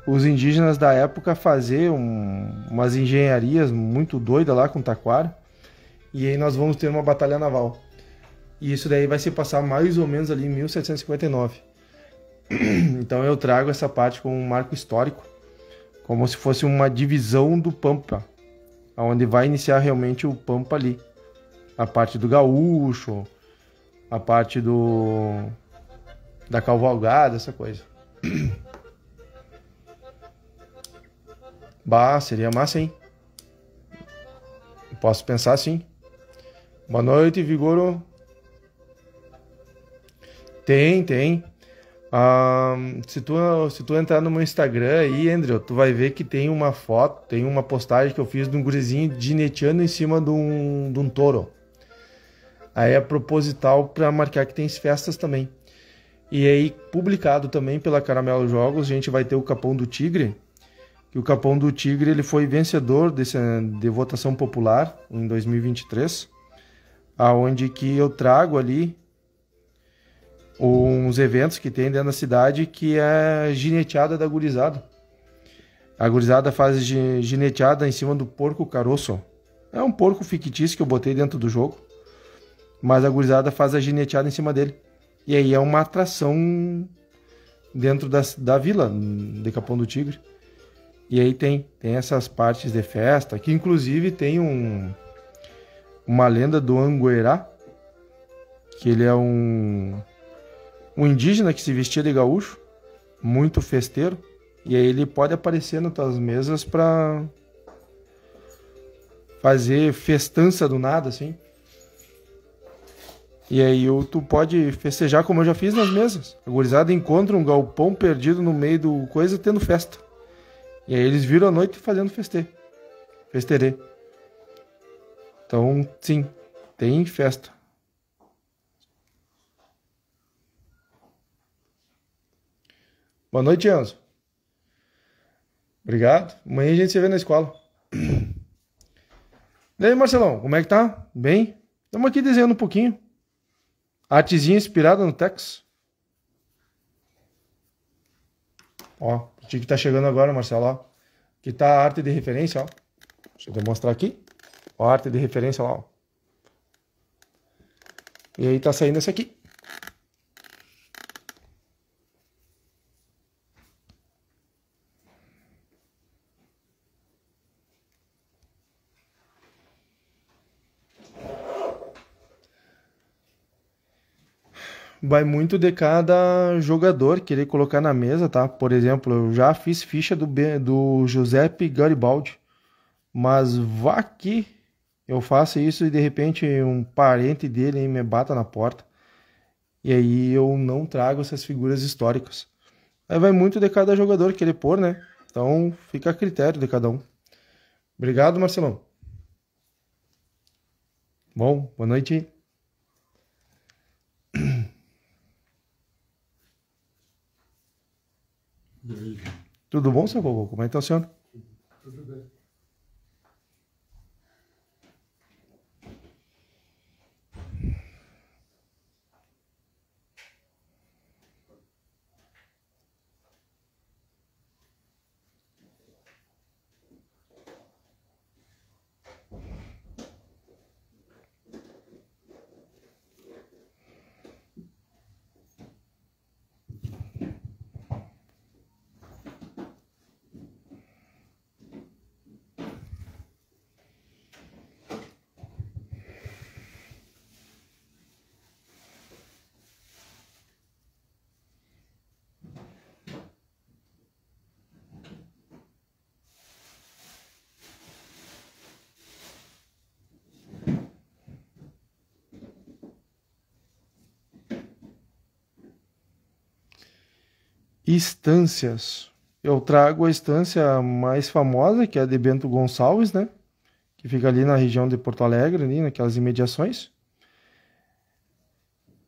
os indígenas da época a fazer umas engenharias muito doidas lá com taquara. E aí nós vamos ter uma batalha naval. E isso daí vai se passar mais ou menos ali em 1759. Então eu trago essa parte como um marco histórico. Como se fosse uma divisão do Pampa, onde vai iniciar realmente o Pampa ali. A parte do gaúcho, a parte da cavalgada, essa coisa. Bah, seria massa, hein? Posso pensar sim. Boa noite, Vigoro. Tem. Se tu entrar no meu Instagram aí, Andrew, tu vai ver que tem uma foto, tem uma postagem que eu fiz de um gurizinho gineteando em cima de um touro. Aí é proposital para marcar que tem festas também. E aí, publicado também pela Caramelo Jogos, a gente vai ter o Capão do Tigre. Que o Capão do Tigre ele foi vencedor de votação popular em 2023, aonde que eu trago ali uns eventos que tem dentro da cidade, que é gineteada da gurizada. A gurizada faz gineteada em cima do porco caroço. É um porco fictício que eu botei dentro do jogo, mas a gurizada faz a gineteada em cima dele. E aí é uma atração dentro da vila de Capão do Tigre. E aí tem essas partes de festa, que inclusive tem uma lenda do Anguerá, que ele é um indígena que se vestia de gaúcho, muito festeiro, e aí ele pode aparecer nas tuas mesas pra fazer festança do nada, assim. E aí tu pode festejar como eu já fiz nas mesas. A gurizada encontra um galpão perdido no meio do coisa tendo festa. E aí eles viram a noite fazendo festerê. Então, sim, tem festa. Boa noite, Enzo. Obrigado. Amanhã a gente se vê na escola. E aí, Marcelão, como é que tá? Bem? Estamos aqui desenhando um pouquinho. Artezinha inspirada no Tex. Ó, o que tá chegando agora, Marcelo, ó. Aqui tá a arte de referência, ó. Deixa eu demonstrar aqui. Ó, a arte de referência lá, ó. E aí tá saindo esse aqui. Vai muito de cada jogador querer colocar na mesa, tá? Por exemplo, eu já fiz ficha do Giuseppe Garibaldi, mas vá que eu faço isso e de repente um parente dele me bata na porta. E aí eu não trago essas figuras históricas. Aí vai muito de cada jogador querer pôr, né? Então fica a critério de cada um. Obrigado, Marcelão. Bom, boa noite. Tudo bom, seu Cocô? Como é que tá o senhor? Tudo bem. Estâncias. Eu trago a estância mais famosa, que é a de Bento Gonçalves, né? Que fica ali na região de Porto Alegre, ali naquelas imediações.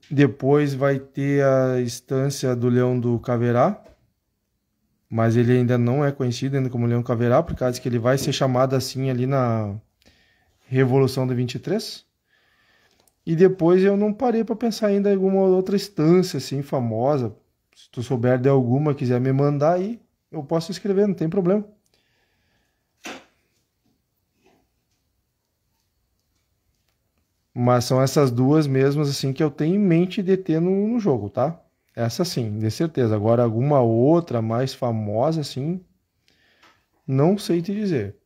Depois vai ter a estância do Leão do Caverá, mas ele ainda não é conhecido ainda como Leão Caverá, por causa que ele vai ser chamado assim ali na Revolução de 23. E depois eu não parei para pensar ainda em alguma outra estância assim famosa. Se tu souber de alguma, quiser me mandar aí, eu posso escrever, não tem problema. Mas são essas duas mesmas assim que eu tenho em mente de ter no jogo, tá? Essa sim, de certeza. Agora alguma outra mais famosa assim, não sei te dizer.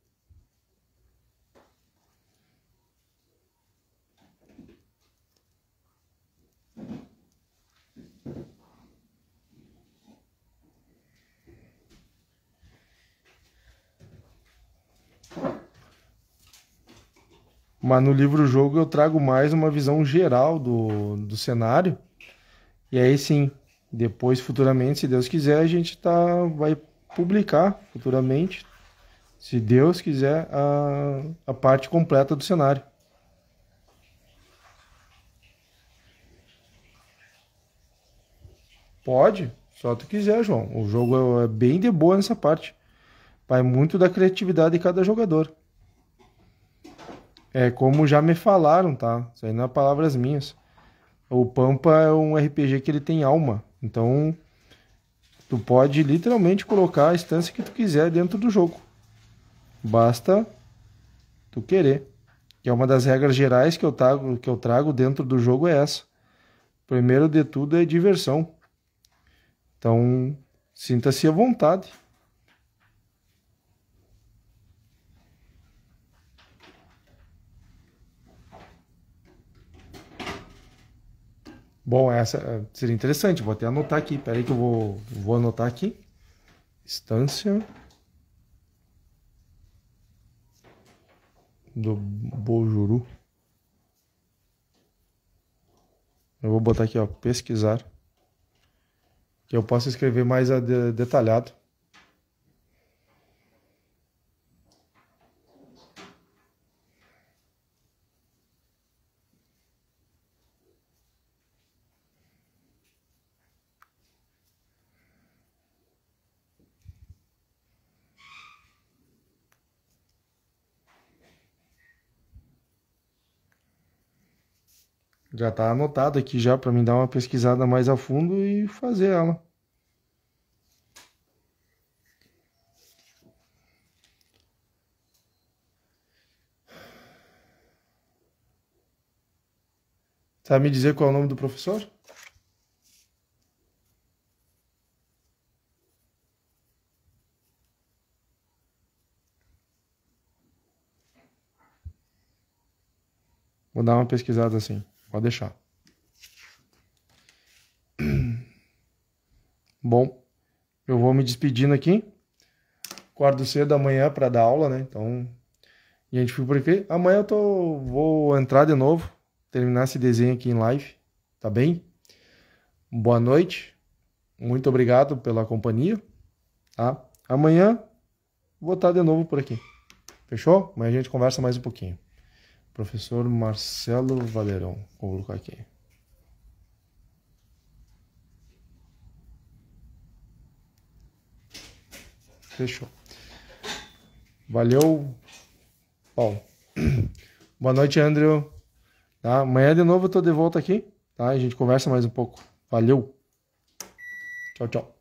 Mas no livro-jogo eu trago mais uma visão geral do cenário. E aí sim, depois futuramente, se Deus quiser, a gente vai publicar futuramente, se Deus quiser, a parte completa do cenário. Pode, só tu quiser, João. O jogo é bem de boa nessa parte. Vai muito da criatividade de cada jogador. É como já me falaram, tá? Isso aí não é palavras minhas. O Pampa é um RPG que ele tem alma. Então, tu pode literalmente colocar a instância que tu quiser dentro do jogo. Basta tu querer. Que é uma das regras gerais que eu trago dentro do jogo é essa. Primeiro de tudo é diversão. Então, sinta-se à vontade. Bom, essa seria interessante. Vou até anotar aqui. Espera aí que eu vou anotar aqui. Instância do Bojuru. Eu vou botar aqui, ó, pesquisar. Que eu possa escrever mais detalhado. Já está anotado aqui já para mim dar uma pesquisada mais a fundo e fazer ela. Sabe me dizer qual é o nome do professor? Vou dar uma pesquisada assim. Pode deixar. Bom, eu vou me despedindo aqui. Acordo cedo amanhã para dar aula, né? Então, e a gente fica por aqui. Amanhã vou entrar de novo, terminar esse desenho aqui em live, tá bem? Boa noite. Muito obrigado pela companhia, tá? Amanhã vou estar de novo por aqui. Fechou? Amanhã a gente conversa mais um pouquinho. Professor Marcelo Valerão. Vou colocar aqui. Fechou. Valeu. Bom. Boa noite, Andrew. Tá? Amanhã de novo eu tô de volta aqui. Tá? A gente conversa mais um pouco. Valeu. Tchau, tchau.